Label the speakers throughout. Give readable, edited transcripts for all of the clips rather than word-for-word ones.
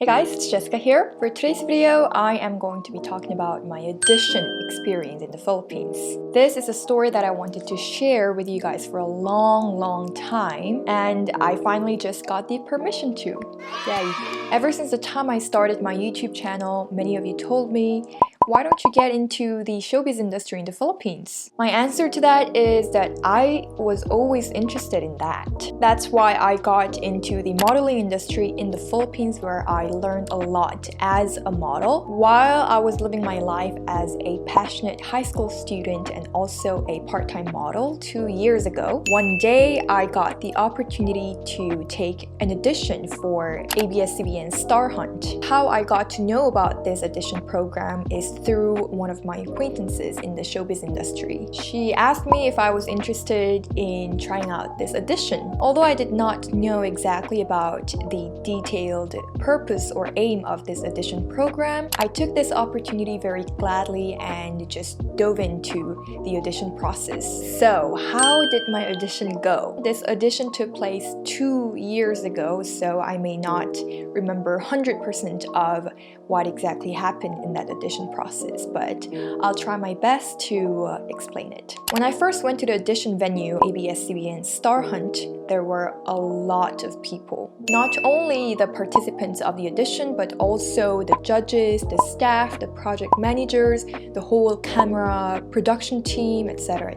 Speaker 1: Hey guys, it's Jessica here. For today's video, I am going to be talking about my audition experience in the Philippines. This is a story that I wanted to share with you guys for a long time, and I finally just got the permission to. Yay! Ever since the time I started my YouTube channel, many of you told me, why don't you get into the showbiz industry in the Philippines? My answer to that is that I was always interested in that. That's why I got into the modeling industry in the Philippines, where I learned a lot as a model while I was living my life as a passionate high school student and also a part-time model 2 years ago. One day I got the opportunity to take an audition for ABSCBN Star Hunt. How I got to know about this audition program is through one of my acquaintances in the showbiz industry. She asked me if I was interested in trying out this audition. Although I did not know exactly about the detailed purpose or aim of this audition program, I took this opportunity very gladly and just dove into the audition process. So, how did my audition go? This audition took place 2 years ago, so I may not remember 100% of what exactly happened in that audition process, but I'll try my best to explain it. When I first went to the audition venue, ABS-CBN Star Hunt, there were a lot of people. Not only the participants of the audition, but also the judges, the staff, the project managers, the whole camera production team, etc.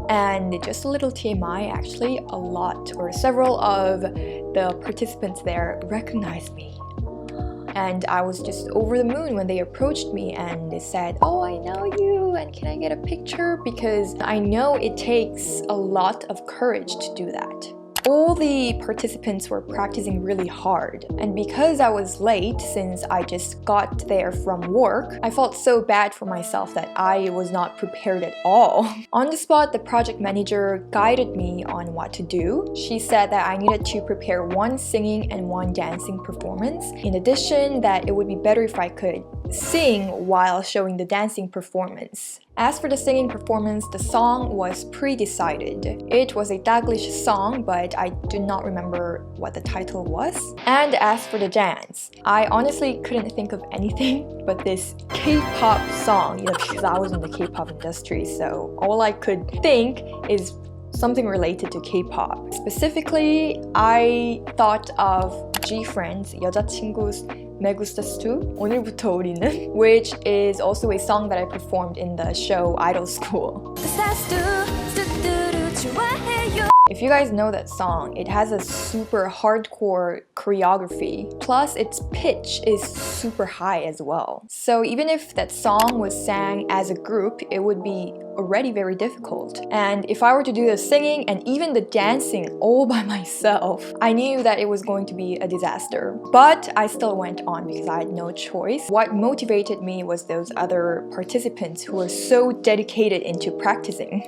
Speaker 1: And just a little TMI, actually, a lot or several of the participants there recognized me. And I was just over the moon when they approached me and they said, "Oh, I know you, and can I get a picture?" Because I know it takes a lot of courage to do that. All the participants were practicing really hard, and because I was late since I just got there from work, I felt so bad for myself that I was not prepared at all. On the spot, the project manager guided me on what to do. She said that I needed to prepare one singing and one dancing performance. In addition, that it would be better if I could sing while showing the dancing performance. As for the singing performance, the song was pre-decided. It was a Taglish song, but I do not remember what the title was. And as for the dance, I honestly couldn't think of anything but this K-pop song, because I was in the K-pop industry, so all I could think is something related to K-pop. Specifically, I thought of G-Friend's 여자친구's Me Gustas Tu, 오늘부터 우리는, which is also a song that I performed in the show Idol School. If you guys know that song, it has a super hardcore choreography, plus its pitch is super high as well. So even if that song was sang as a group, it would be already very difficult. And if I were to do the singing and even the dancing all by myself, I knew that it was going to be a disaster. But I still went on because I had no choice. What motivated me was those other participants who were so dedicated into practicing.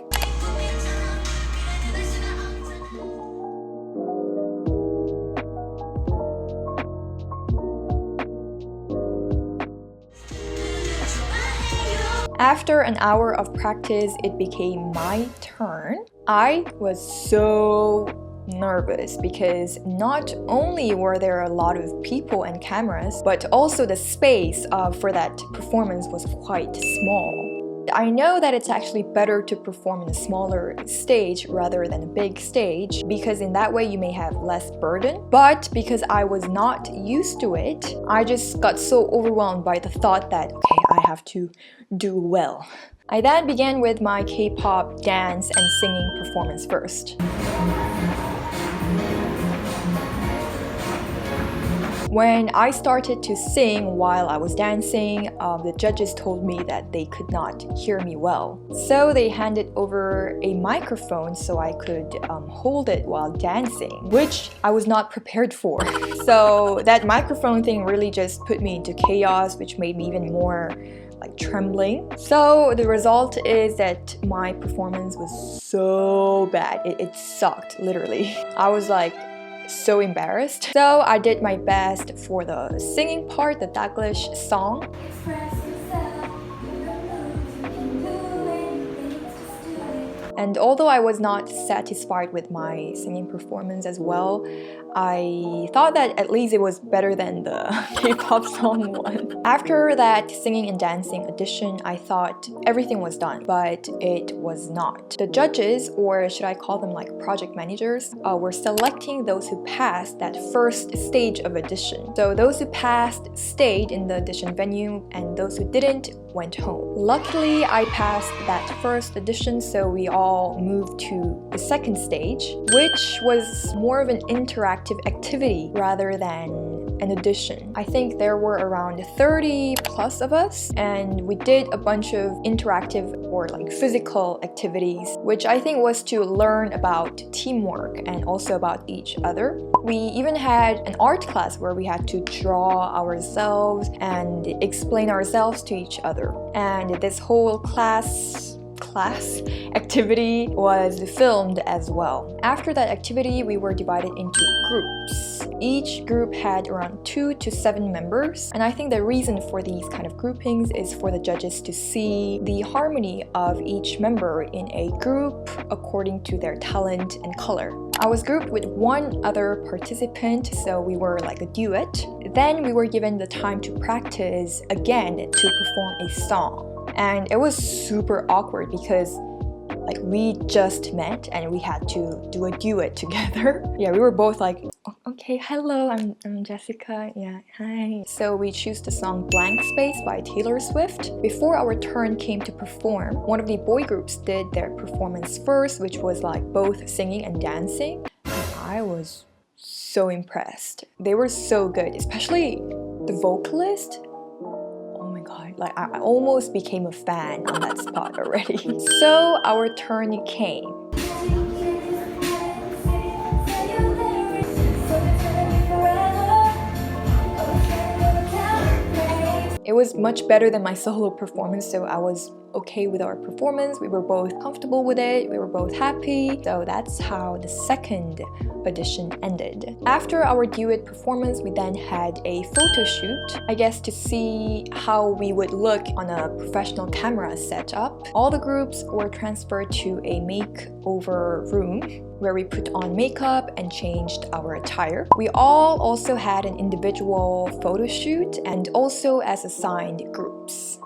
Speaker 1: After an hour of practice, it became my turn. I was so nervous because not only were there a lot of people and cameras, but also the space for that performance was quite small. I know that it's actually better to perform in a smaller stage rather than a big stage, because in that way you may have less burden. But because I was not used to it, I just got so overwhelmed by the thought that, okay, I have to do well. I then began with my K-pop dance and singing performance first. When I started to sing while I was dancing, the judges told me that they could not hear me well. So they handed over a microphone so I could hold it while dancing, which I was not prepared for. So that microphone thing really just put me into chaos, which made me even more trembling. So the result is that my performance was so bad. It sucked, literally. I was so embarrassed. So I did my best for the singing part, the Taglish song. And although I was not satisfied with my singing performance as well, I thought that at least it was better than the K-pop song one. After that singing and dancing audition, I thought everything was done, but it was not. The judges, or should I call them like project managers, were selecting those who passed that first stage of audition. So those who passed stayed in the audition venue, and those who didn't went home. Luckily, I passed that first audition, so we all moved to the second stage, which was more of an interactive activity rather than an audition. I think there were around 30 plus of us, and we did a bunch of interactive or like physical activities, which I think was to learn about teamwork and also about each other. We even had an art class where we had to draw ourselves and explain ourselves to each other. And this whole class activity was filmed as well. After that activity, we were divided into groups. Each group had around 2 to 7 members, and I think the reason for these kind of groupings is for the judges to see the harmony of each member in a group according to their talent and color. I was grouped with one other participant, so we were like a duet. Then we were given the time to practice again to perform a song. And it was super awkward because like we just met and we had to do a duet together. Yeah, we were both like, okay, hello, I'm Jessica. Yeah, hi. So we choose the song Blank Space by Taylor Swift. Before our turn came to perform, one of the boy groups did their performance first, which was like both singing and dancing. And I was so impressed. They were so good, especially the vocalist. Like I almost became a fan on that spot already. So our turn came. It was much better than my solo performance, so I was okay with our performance. We were both comfortable with it, we were both happy. So that's how the second audition ended. After our duet performance, we then had a photo shoot, I guess to see how we would look on a professional camera setup. All the groups were transferred to a makeover room where we put on makeup and changed our attire. We all also had an individual photo shoot and also as assigned groups.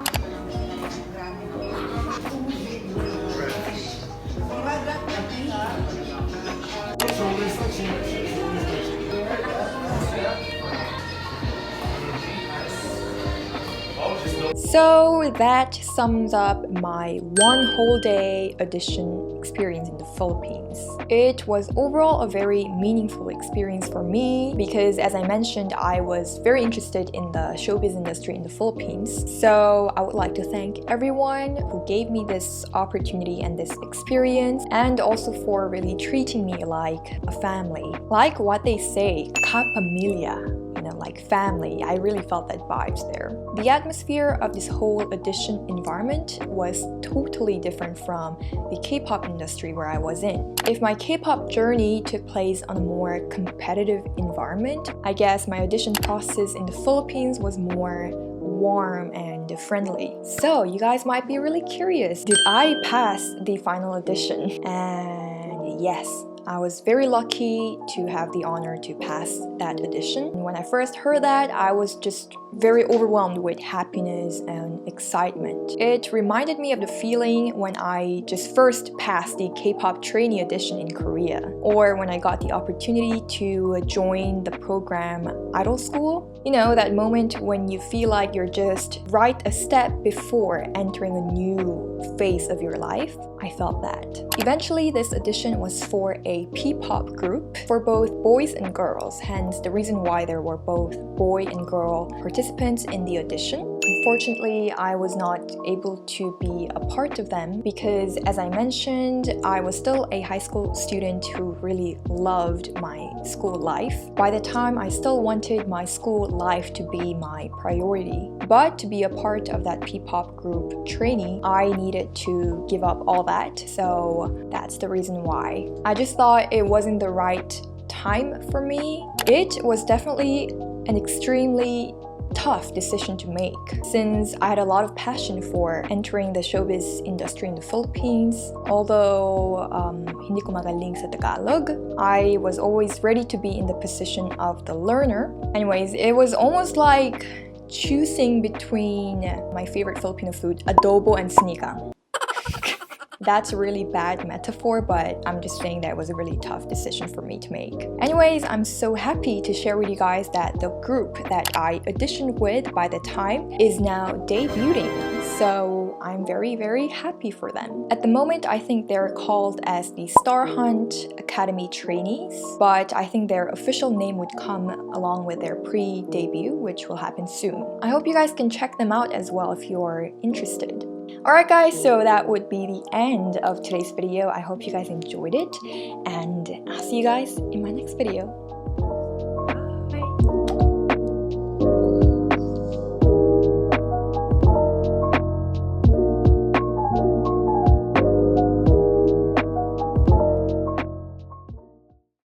Speaker 1: So that sums up my one whole day audition experience in the Philippines. It was overall a very meaningful experience for me because, as I mentioned, I was very interested in the showbiz industry in the Philippines. So I would like to thank everyone who gave me this opportunity and this experience, and also for really treating me like a family. Like what they say, kapamilya. Like family. I really felt that vibes there. The atmosphere of this whole audition environment was totally different from the K-pop industry where I was in. If my K-pop journey took place on a more competitive environment, I guess my audition process in the Philippines was more warm and friendly. So you guys might be really curious, did I pass the final audition? And yes, I was very lucky to have the honor to pass that audition. When I first heard that, I was just very overwhelmed with happiness and excitement. It reminded me of the feeling when I just first passed the K-pop trainee audition in Korea, or when I got the opportunity to join the program Idol School. You know, that moment when you feel like you're just right a step before entering a new phase of your life. I felt that. Eventually, this audition was for a P-pop group for both boys and girls, hence the reason why there were both boy and girl participants in the audition. Unfortunately, I was not able to be a part of them because, as I mentioned, I was still a high school student who really loved my school life. By the time, I still wanted my school life to be my priority. But to be a part of that P-pop group trainee, I needed to give up all that, so that's the reason why. I just thought it wasn't the right time for me. It was definitely an extremely tough decision to make since I had a lot of passion for entering the showbiz industry in the Philippines. Although hindi ko magaling sa Tagalog, I was always ready to be in the position of the learner. Anyways, it was almost like choosing between my favorite Filipino food, adobo and sinigang. That's a really bad metaphor, but I'm just saying that it was a really tough decision for me to make. Anyways, I'm so happy to share with you guys that the group that I auditioned with by the time is now debuting. So I'm very, very happy for them. At the moment, I think they're called as the Star Hunt Academy trainees, but I think their official name would come along with their pre-debut, which will happen soon. I hope you guys can check them out as well if you're interested. Alright guys, so that would be the end of today's video. I hope you guys enjoyed it, and I'll see you guys in my next video.